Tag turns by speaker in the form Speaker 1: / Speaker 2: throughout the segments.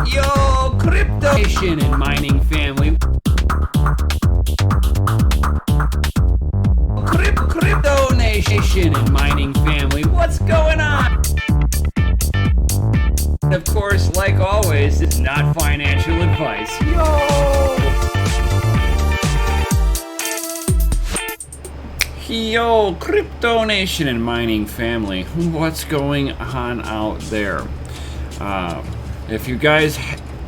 Speaker 1: Yo, crypto nation and mining family. Crypto nation and mining family. What's going on? Of course, like always, it's not financial advice. Yo, crypto nation and mining family. What's going on out there? If you guys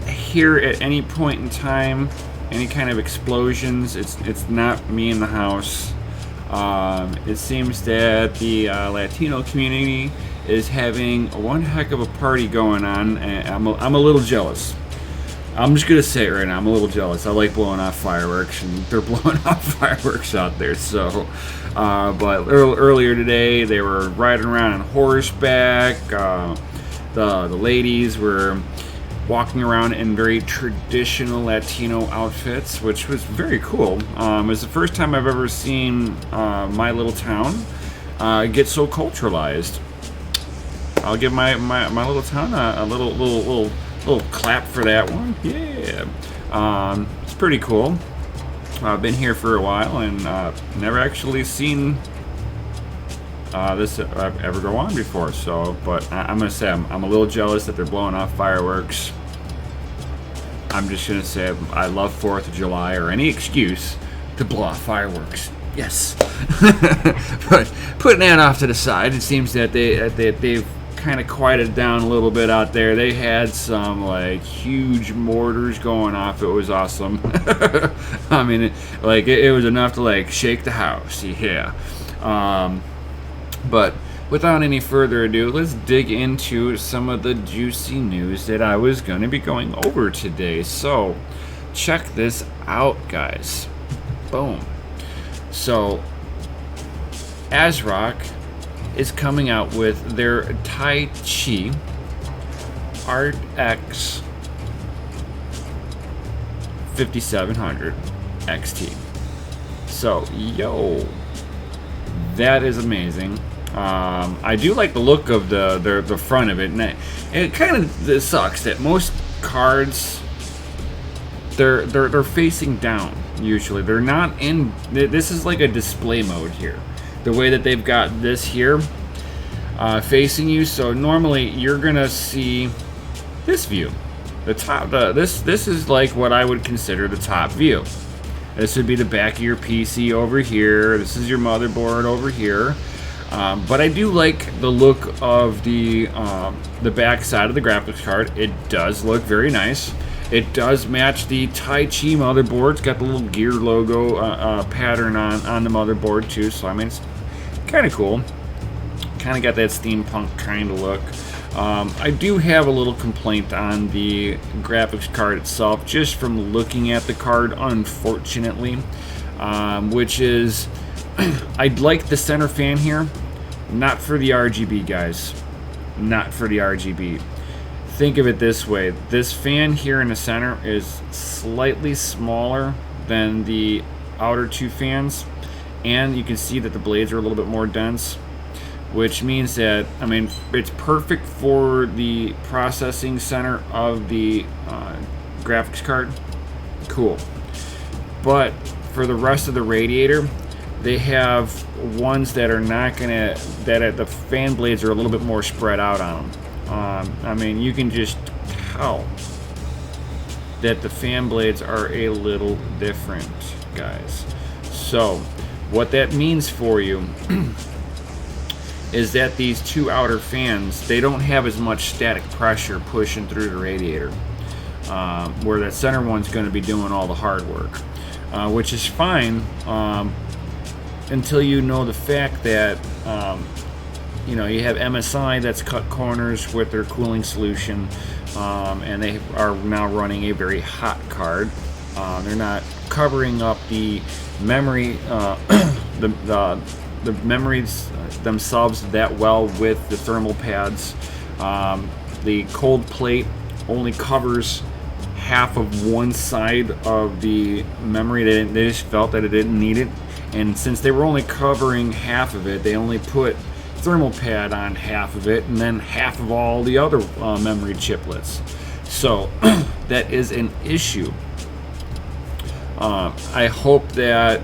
Speaker 1: hear at any point in time any kind of explosions, it's not me in the house. It seems that the Latino community is having one heck of a party going on, and I'm a little jealous. I'm just gonna say it right now. I'm a little jealous. I like blowing off fireworks, and they're blowing off fireworks out there. So, but earlier today, they were riding around on horseback. The ladies were walking around in very traditional Latino outfits, which was very cool. It was the first time I've ever seen my little town get so culturalized. I'll give my little town a little clap for that one. Yeah, it's pretty cool. I've been here for a while and never actually seen this ever go on before. So, but I'm gonna say I'm a little jealous that they're blowing off fireworks. I'm just gonna say I love 4th of July or any excuse to blow off fireworks. Yes. But putting that off to the side, it seems that they've kind of quieted down a little bit out there. They had some like huge mortars going off. It was awesome. I mean, it was enough to like shake the house. Yeah. But without any further ado, let's dig into some of the juicy news that I was going to be going over today. So, check this out, guys. Boom. So, ASRock is coming out with their Tai Chi RX 5700 XT. So, yo, that is amazing. I do like the look of the front of it, and it kind of sucks that most cards they're facing down. Usually, they're not in. This is like a display mode here. The way that they've got this here facing you, so normally you're gonna see this view, the top. This is like what I would consider the top view. This would be the back of your PC over here. This is your motherboard over here. But I do like the look of the back side of the graphics card. It does look very nice. It does match the Tai Chi motherboard. It's got the little gear logo pattern on the motherboard too. So I mean, it's kind of cool. Kind of got that steampunk kind of look. I do have a little complaint on the graphics card itself, just from looking at the card, unfortunately, which is I'd like the center fan here, not for the RGB, guys. Not for the RGB. Think of it this way. This fan here in the center is slightly smaller than the outer two fans, and you can see that the blades are a little bit more dense, which means that, I mean, it's perfect for the processing center of the graphics card. Cool. But for the rest of the radiator, they have ones that are not gonna, the fan blades are a little bit more spread out on them. I mean, you can just tell that the fan blades are a little different, guys. So what that means for you is that these two outer fans, they don't have as much static pressure pushing through the radiator, where that center one's going to be doing all the hard work, which is fine until you know the fact that you know, you have MSI that's cut corners with their cooling solution, and they are now running a very hot card. They're not covering up the memory, the memories themselves that well with the thermal pads. The cold plate only covers half of one side of the memory. They just felt that it didn't need it, and since they were only covering half of it, they only put thermal pad on half of it, and then half of all the other memory chiplets. So that is an issue. I hope that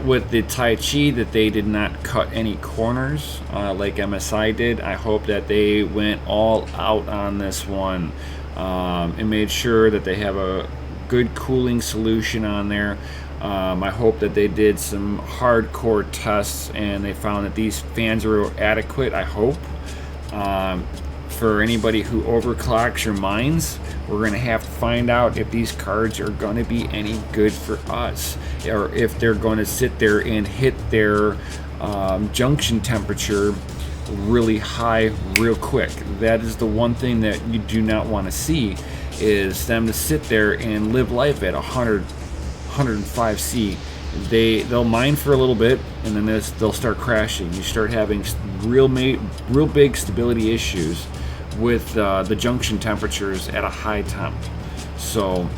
Speaker 1: with the Tai Chi that they did not cut any corners like MSI did. I hope that they went all out on this one and made sure that they have a good cooling solution on there. I hope that they did some hardcore tests and they found that these fans are adequate. I hope. For anybody who overclocks your minds, we're going to have to find out if these cards are going to be any good for us, or if they're going to sit there and hit their junction temperature really high real quick. That is the one thing that you do not want to see, is them to sit there and live life at 100, 105C. They'll mine for a little bit, and then they'll start crashing. You start having real big stability issues with the junction temperatures at a high temp. So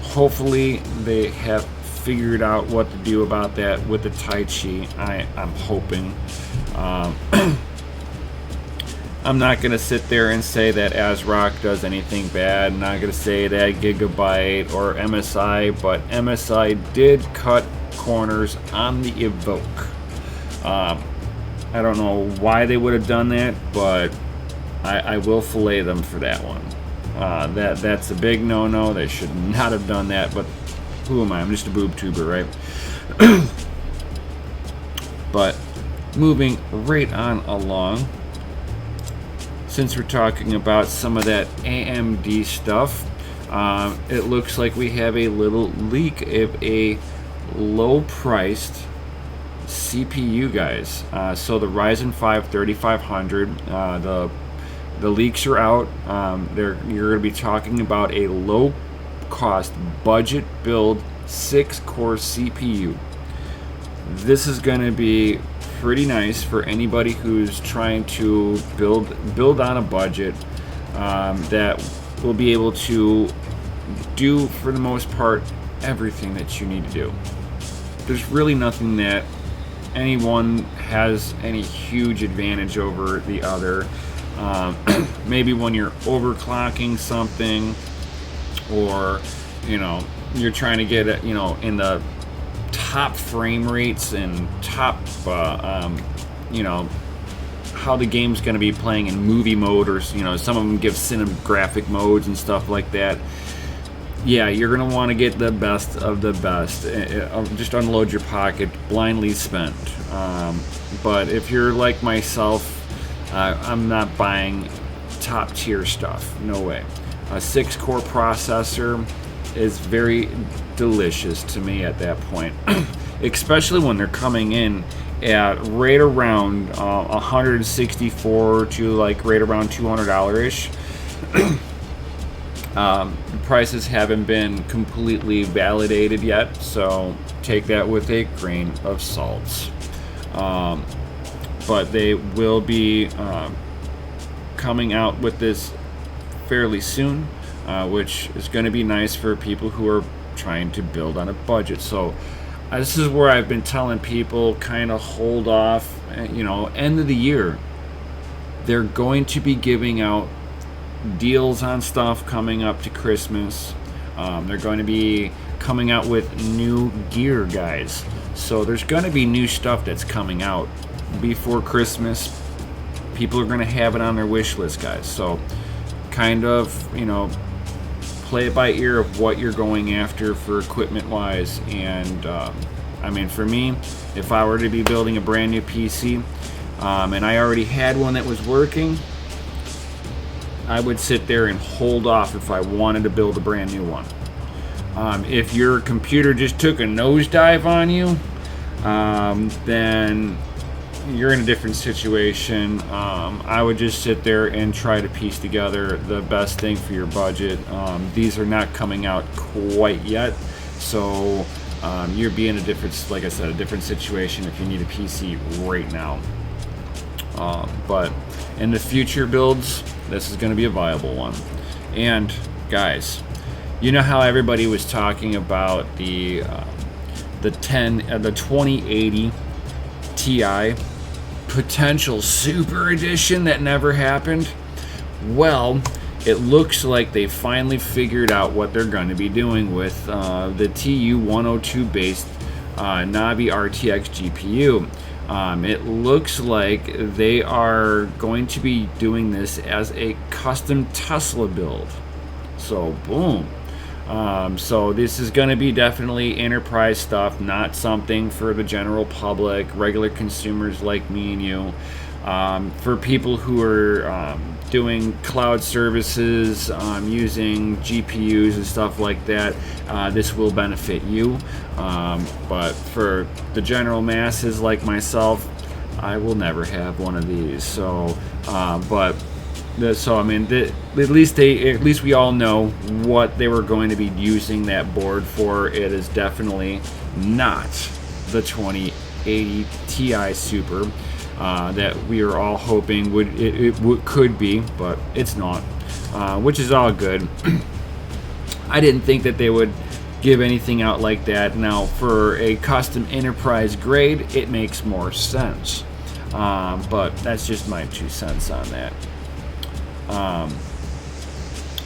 Speaker 1: hopefully they have figured out what to do about that with the Tai Chi. I'm hoping. I'm not going to sit there and say that ASRock does anything bad. I'm not going to say that Gigabyte or MSI, but MSI did cut corners on the Evoke. I don't know why they would have done that, but I will fillet them for that one. That's a big no-no. They should not have done that, but who am I? I'm just a boob tuber, right? But moving right on along, since we're talking about some of that AMD stuff, it looks like we have a little leak of a low-priced CPU, guys. So the Ryzen 5 3500, the leaks are out. You're going to be talking about a low-cost budget build 6-core CPU. This is going to be pretty nice for anybody who's trying to build on a budget, that will be able to do, for the most part, everything that you need to do. There's really nothing that anyone has any huge advantage over the other. Maybe when you're overclocking something, or you're trying to get it in the top frame rates and top how the game's going to be playing in movie mode, or some of them give cinematographic modes and stuff like that. Yeah, you're going to want to get the best of the best. Just unload your pocket, blindly spend. But if you're like myself, I'm not buying top tier stuff. No way. A 6-core processor is very delicious to me at that point, especially when they're coming in at right around 164 to like right around $200-ish. The prices haven't been completely validated yet, so take that with a grain of salt. But they will be coming out with this fairly soon, which is going to be nice for people who are trying to build on a budget. So this is where I've been telling people, kind of hold off. End of the year, they're going to be giving out deals on stuff coming up to Christmas. They're going to be coming out with new gear, guys. So there's going to be new stuff that's coming out before Christmas. People are going to have it on their wish list, guys. So kind of, play it by ear of what you're going after for equipment wise. And for me, if I were to be building a brand new PC, and I already had one that was working, I would sit there and hold off if I wanted to build a brand new one. If your computer just took a nosedive on you, then you're in a different situation. I would just sit there and try to piece together the best thing for your budget. These are not coming out quite yet, so you're being a different situation if you need a PC right now. But in the future builds, this is going to be a viable one. And guys, you know how everybody was talking about the 2080 Ti potential super edition that never happened? Well, it looks like they finally figured out what they're going to be doing with the TU102 based Navi RTX GPU. It looks like they are going to be doing this as a custom Tesla build. So boom. So this is going to be definitely enterprise stuff, not something for the general public, regular consumers like me and you. For people who are doing cloud services, using GPUs and stuff like that, this will benefit you. But for the general masses like myself, I will never have one of these. So, so I mean, at least we all know what they were going to be using that board for. It is definitely not the 2080 Ti Super that we are all hoping could be, but it's not, which is all good. I didn't think that they would give anything out like that. Now, for a custom enterprise grade, it makes more sense, but that's just my 2 cents on that.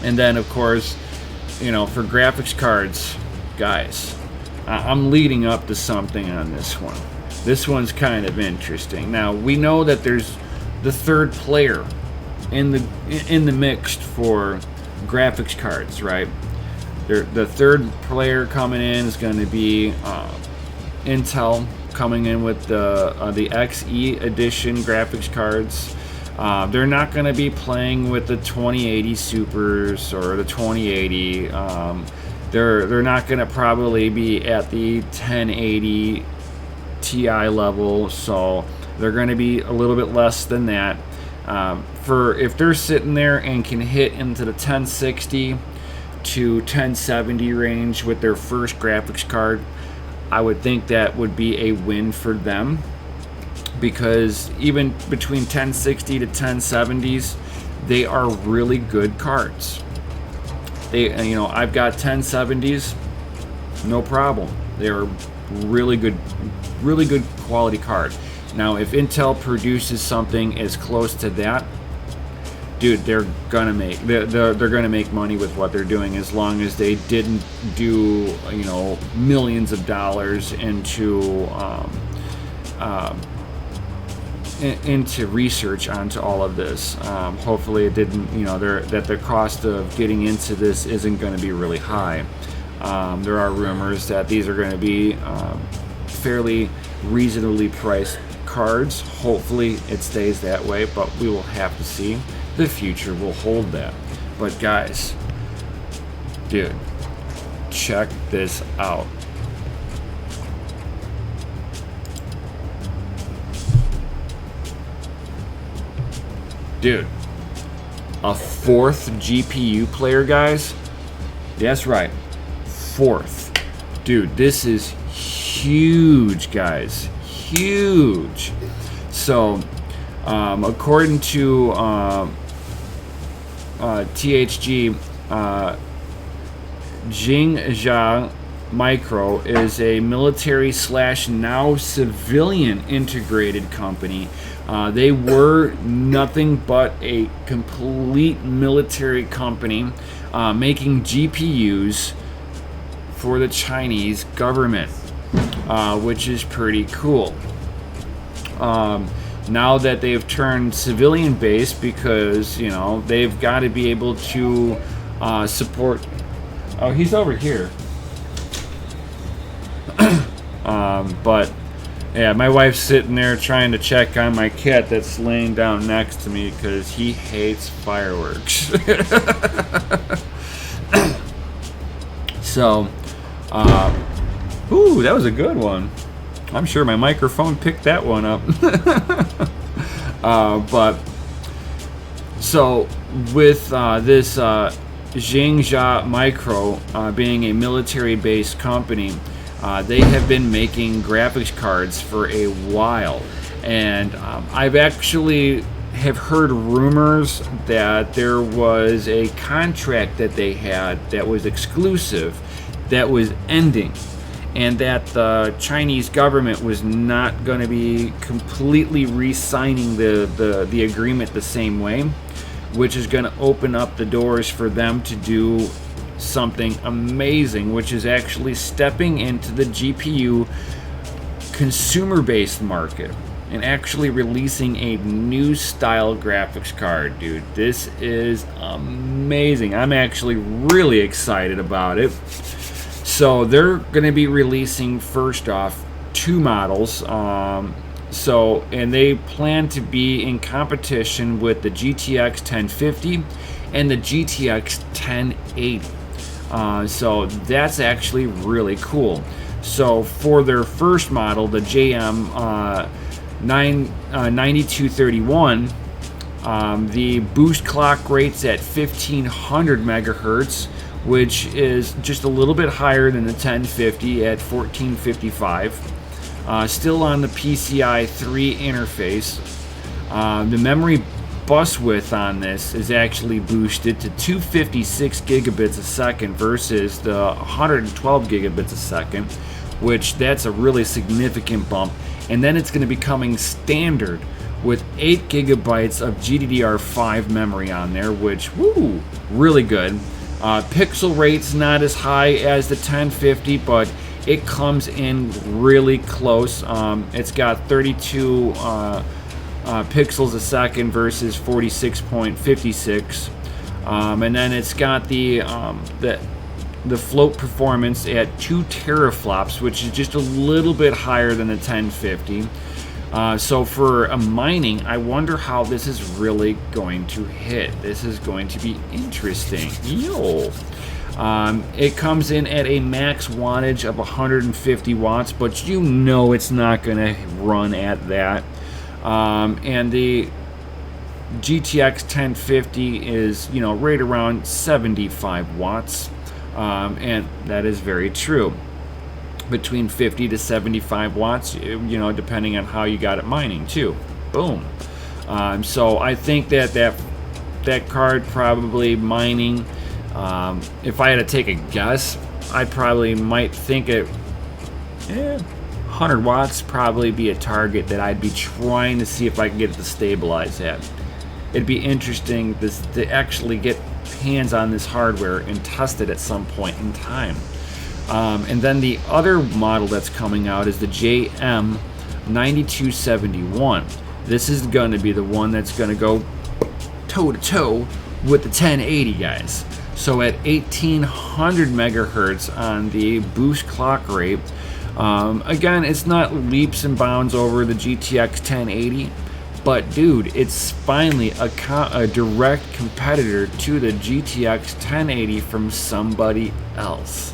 Speaker 1: And then, of course, for graphics cards, guys, I'm leading up to something on this one. This one's kind of interesting. Now, we know that there's the third player in the mix for graphics cards, right? The third player coming in is going to be Intel, coming in with the XE edition graphics cards. They're not going to be playing with the 2080 Supers or the 2080. They're not going to probably be at the 1080 Ti level, so they're going to be a little bit less than that. For if they're sitting there and can hit into the 1060 to 1070 range with their first graphics card, I would think that would be a win for them, because even between 1060 to 1070s, they are really good cards. I've got 1070s, no problem. They're really good quality card. Now, if Intel produces something as close to that, dude, they're gonna make money with what they're doing, as long as they didn't do millions of dollars into research onto all of this. Hopefully it didn't, that the cost of getting into this isn't going to be really high. There are rumors that these are going to be fairly reasonably priced cards. Hopefully it stays that way, but we will have to see. The future will hold that. But guys, dude, check this out. Dude, a 4th GPU player, guys? That's right, 4th. Dude, this is huge, guys. Huge. So, according to THG, Jingjia Micro is a military / now civilian integrated company. They were nothing but a complete military company, making GPUs for the Chinese government, which is pretty cool. Now that they've turned civilian based, because they've got to be able to support. Oh, he's over here. But yeah, my wife's sitting there trying to check on my cat that's laying down next to me because he hates fireworks. So, ooh, that was a good one. I'm sure my microphone picked that one up. But so with this Jingjia Micro being a military-based company, they have been making graphics cards for a while, and I've actually have heard rumors that there was a contract that they had that was exclusive that was ending, and that the Chinese government was not going to be completely re-signing the agreement the same way. which is going to open up the doors for them to do something amazing, which is actually stepping into the GPU consumer-based market and actually releasing a new style graphics card, dude. This is amazing. I'm actually really excited about it. So they're going to be releasing, first off, 2 models. And they plan to be in competition with the GTX 1050 and the GTX 1080. So that's actually really cool. So for their first model, the JM 9231, the boost clock rate's at 1500 megahertz, which is just a little bit higher than the 1050 at 1455. Still on the PCI 3 interface. The memory bus width on this is actually boosted to 256 gigabits a second versus the 112 gigabits a second, which that's a really significant bump. And then it's going to be coming standard with 8 gigabytes of GDDR5 memory on there, which, woo, really good. Pixel rate's not as high as the 1050, but it comes in really close. It's got 32 pixels a second versus 46.56, and then it's got the float performance at 2 teraflops, which is just a little bit higher than the 1050. So for a mining, I wonder how this is really going to hit. This is going to be interesting. Yo. It comes in at a max wattage of 150 watts, but you know it's not going to run at that. And the GTX 1050 is, right around 75 watts. And that is very true. Between 50 to 75 watts, depending on how you got it mining too. Boom. So I think that card probably mining, if I had to take a guess, I probably might think 100 watts probably be a target that I'd be trying to see if I can get it to stabilize at. It'd be interesting to actually get hands on this hardware and test it at some point in time. And then the other model that's coming out is the JM 9271. This is going to be the one that's going to go toe-to-toe with the 1080, guys. So at 1800 megahertz on the boost clock rate, again, it's not leaps and bounds over the GTX 1080, but dude, it's finally a direct competitor to the GTX 1080 from somebody else.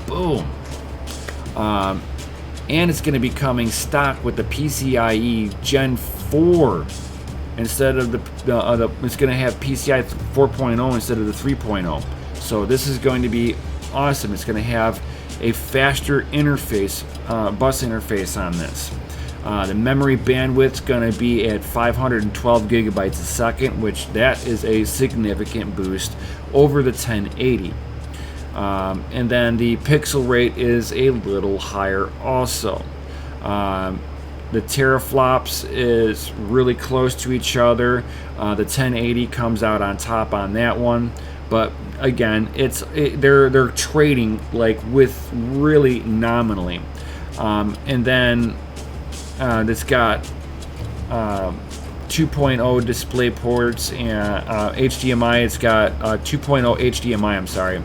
Speaker 1: Boom. And it's going to be coming stock with the PCIe Gen 4 instead of it's going to have PCI 4.0 instead of the 3.0. So this is going to be awesome. It's going to have a faster interface, bus interface on this. The memory bandwidth's going to be at 512 gigabytes a second, which that is a significant boost over the 1080. And then the pixel rate is a little higher also. The teraflops is really close to each other. The 1080 comes out on top on that one, but again, they're trading like with really nominally. And then it's got 2.0 display ports and HDMI. It's got 2.0 HDMI. I'm sorry.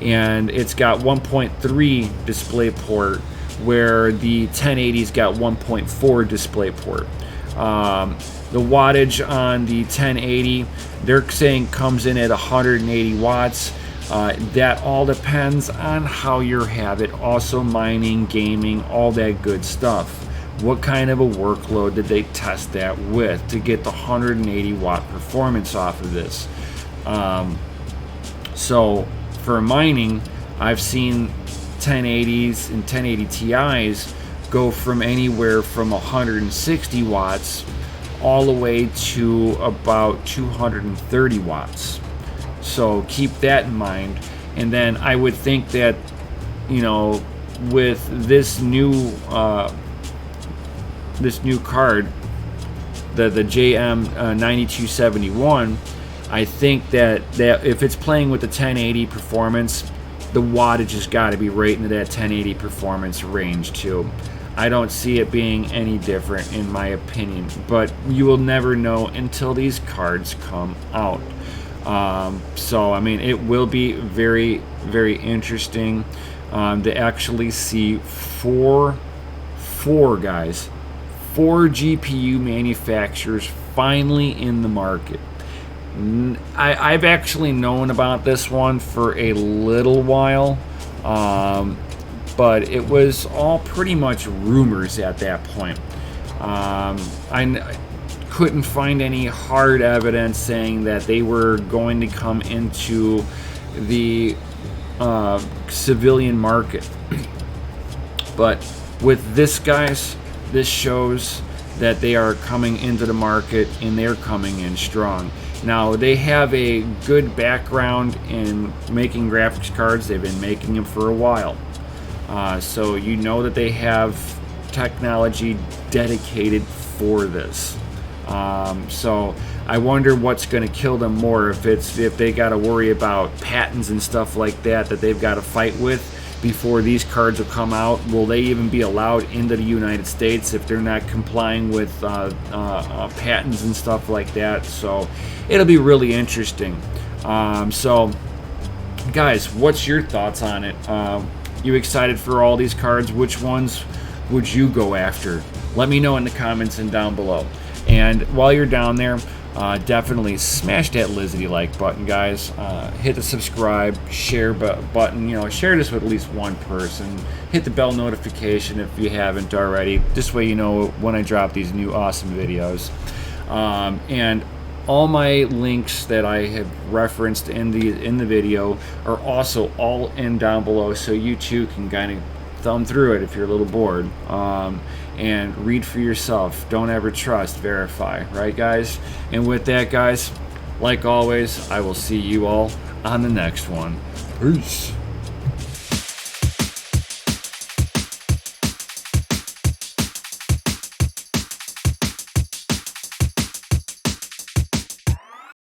Speaker 1: And it's got 1.3 display port, where the 1080's got 1.4 display port. The wattage on the 1080, they're saying comes in at 180 watts. That all depends on how you have it. Also mining, gaming, all that good stuff. What kind of a workload did they test that with to get the 180 watt performance off of this? So for mining, I've seen 1080s and 1080 Ti's go from anywhere from 160 watts all the way to about 230 watts. So keep that in mind. And then I would think that, with this new card, the JM 9271, I think that if it's playing with the 1080 performance, the wattage has got to be right into that 1080 performance range too. I don't see it being any different in my opinion, but you will never know until these cards come out. So I mean, it will be very, very interesting to actually see four GPU manufacturers finally in the market. I've actually known about this one for a little while, but it was all pretty much rumors at that point. I couldn't find any hard evidence saying that they were going to come into the civilian market. But with this, guys, this shows that they are coming into the market and they're coming in strong. Now, they have a good background in making graphics cards. They've been making them for a while. So you know that they have technology dedicated for this. So I wonder what's going to kill them more, if they got to worry about patents and stuff like that they've got to fight with before these cards will come out. Will they even be allowed into the United States if they're not complying with patents and stuff like that? So it'll be really interesting. So guys, what's your thoughts on it? You excited for all these cards? Which ones would you go after? Let me know in the comments and down below. And while you're down there, definitely smash that Lizzie like button, guys. Hit the subscribe, share button. Share this with at least one person. Hit the bell notification if you haven't already. This way you know when I drop these new awesome videos. And all my links that I have referenced in the video are also all in down below, so you too can kind of thumb through it if you're a little bored. And read for yourself. Don't ever trust, verify, right guys? And with that, guys, like always, I will see you all on the next one. Peace.